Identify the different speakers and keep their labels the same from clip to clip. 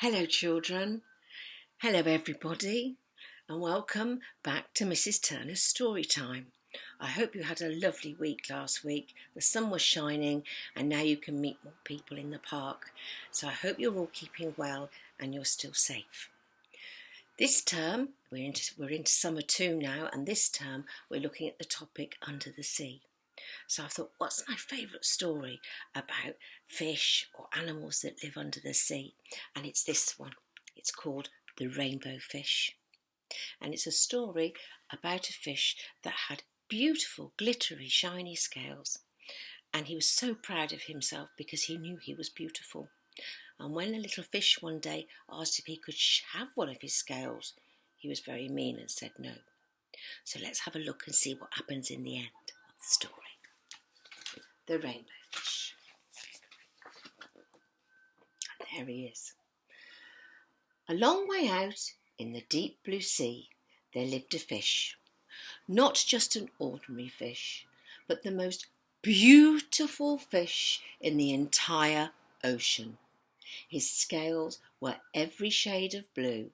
Speaker 1: Hello children, hello everybody, and welcome back to Mrs. Turner's Story Time. I hope you had a lovely week last week. The sun was shining and now you can meet more people in the park. So I hope you're all keeping well and you're still safe. This term, we're into summer 2 now, and this term we're looking at the topic Under the Sea. So I thought, what's my favourite story about fish or animals that live under the sea? And it's this one. It's called The Rainbow Fish. And it's a story about a fish that had beautiful, glittery, shiny scales. And he was so proud of himself because he knew he was beautiful. And when the little fish one day asked if he could have one of his scales, he was very mean and said no. So let's have a look and see what happens in the end of the story. The rainbow fish. And there he is. A long way out in the deep blue sea, there lived a fish. Not just an ordinary fish, but the most beautiful fish in the entire ocean. His scales were every shade of blue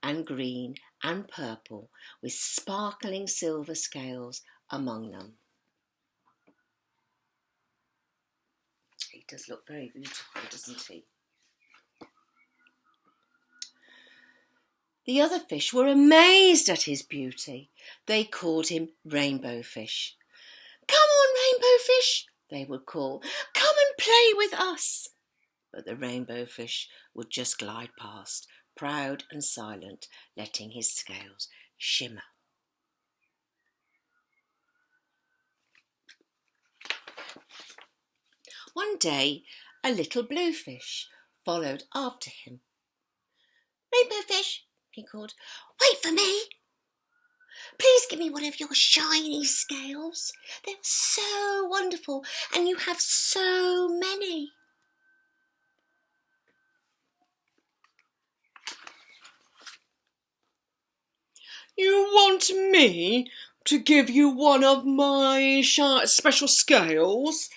Speaker 1: and green and purple, with sparkling silver scales among them. He does look very beautiful, doesn't he? The other fish were amazed at his beauty. They called him Rainbow Fish. "Come on, Rainbow Fish," they would call. "Come and play with us." But the Rainbow Fish would just glide past, proud and silent, letting his scales shimmer. One day, a little blue fish followed after him. "Rainbow Fish," he called, "wait for me. Please give me one of your shiny scales. They're so wonderful and you have so many."
Speaker 2: "You want me to give you one of my special scales?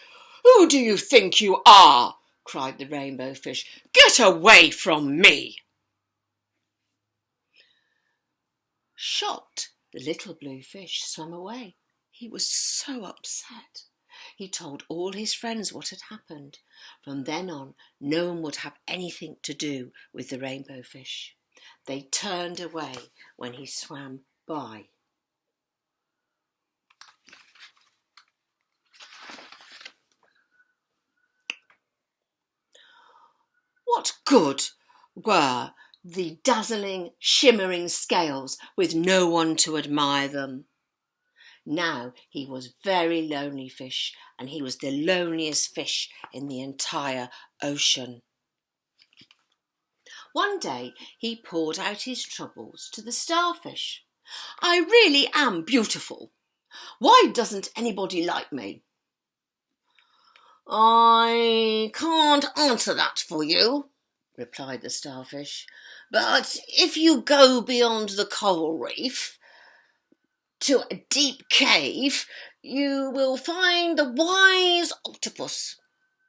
Speaker 2: Who do you think you are?" cried the Rainbow Fish. "Get away from me!"
Speaker 1: Shocked, the little blue fish swam away. He was so upset. He told all his friends what had happened. From then on, no one would have anything to do with the Rainbow Fish. They turned away when he swam by. What good were the dazzling, shimmering scales with no one to admire them? Now he was very lonely fish, and he was the loneliest fish in the entire ocean. One day he poured out his troubles to the starfish. "I really am beautiful. Why doesn't anybody like me?" "I can't answer that for you," replied the starfish, "but if you go beyond the coral reef to a deep cave, you will find the wise octopus.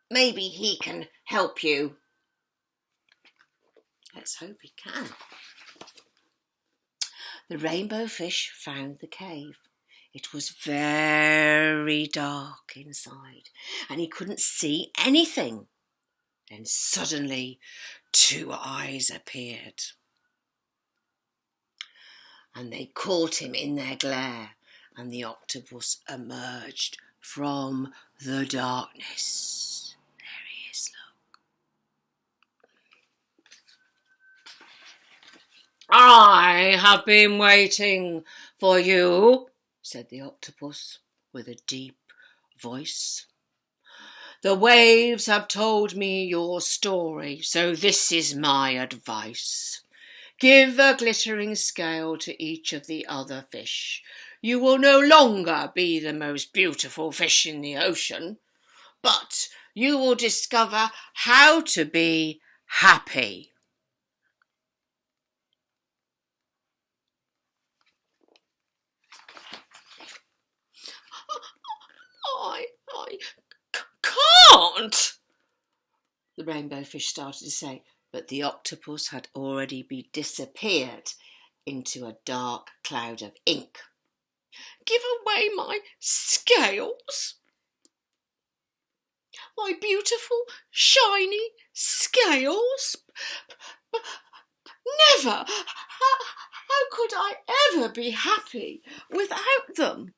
Speaker 1: Maybe he can help you." Let's hope he can. The Rainbow Fish found the cave. It was very dark inside, and he couldn't see anything. Then suddenly 2 eyes appeared, and they caught him in their glare, and the octopus emerged from the darkness. There he is, look. "I have been waiting for you," said the octopus with a deep voice. "The waves have told me your story, so this is my advice. Give a glittering scale to each of the other fish. You will no longer be the most beautiful fish in the ocean, but you will discover how to be happy." I can't," the Rainbow Fish started to say. But the octopus had already disappeared into a dark cloud of ink.
Speaker 2: "Give away my scales? My beautiful, shiny scales? Never! How could I ever be happy without them?"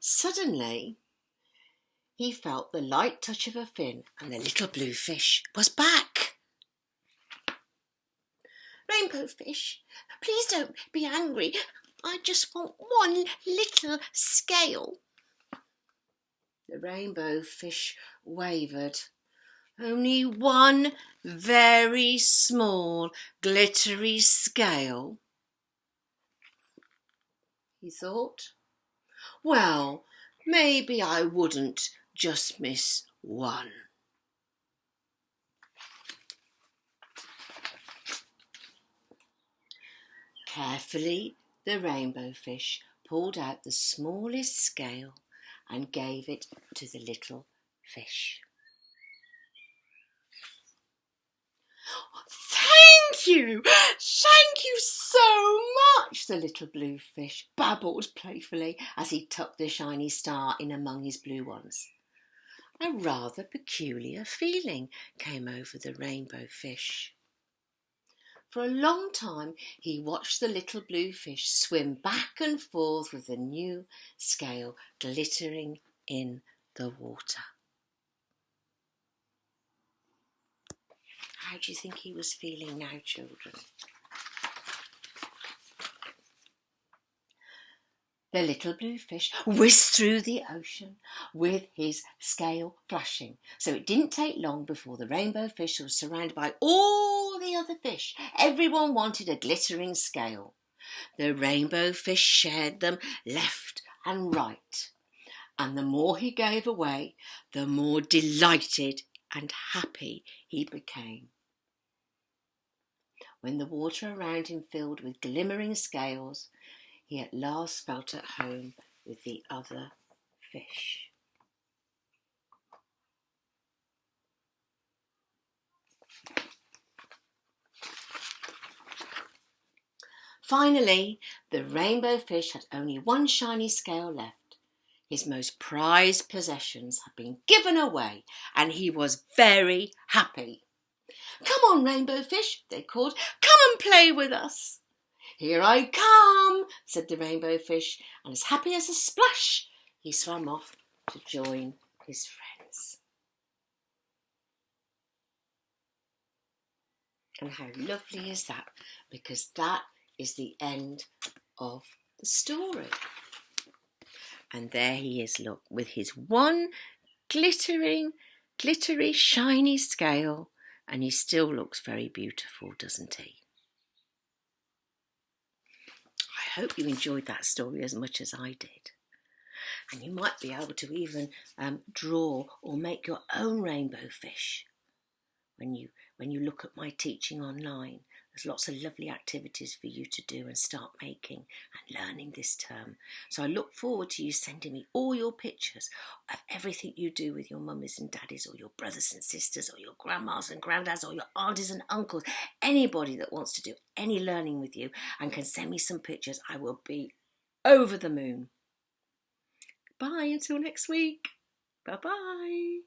Speaker 1: Suddenly, he felt the light touch of a fin, and the little blue fish was back.
Speaker 2: "Rainbow fish, please don't be angry. I just want one little scale."
Speaker 1: The rainbow fish wavered. Only one very small, glittery scale, he thought. Well, maybe I wouldn't just miss one. Carefully, the rainbow fish pulled out the smallest scale and gave it to the little fish.
Speaker 2: "Thank you! Thank you so much!"
Speaker 1: The little blue fish babbled playfully as he tucked the shiny star in among his blue ones. A rather peculiar feeling came over the rainbow fish. For a long time he watched the little blue fish swim back and forth with the new scale glittering in the water. How do you think he was feeling now, children? The little blue fish whizzed through the ocean with his scale flashing. So it didn't take long before the rainbow fish was surrounded by all the other fish. Everyone wanted a glittering scale. The rainbow fish shared them left and right. And the more he gave away, the more delighted and happy he became. When the water around him filled with glimmering scales, he at last felt at home with the other fish. Finally, the rainbow fish had only one shiny scale left. His most prized possessions had been given away, and he was very happy. "Come on, rainbow fish," they called. "Come and play with us." "Here I come," said the rainbow fish, and as happy as a splash, he swam off to join his friends. And how lovely is that? Because that is the end of the story. And there he is, look, with his one glittery, shiny scale, and he still looks very beautiful, doesn't he? I hope you enjoyed that story as much as I did. And you might be able to even draw or make your own rainbow fish. When you look at my teaching online, there's lots of lovely activities for you to do and start making and learning this term. So I look forward to you sending me all your pictures of everything you do with your mummies and daddies, or your brothers and sisters, or your grandmas and granddads, or your aunties and uncles. Anybody that wants to do any learning with you and can send me some pictures, I will be over the moon. Bye until next week. Bye-bye.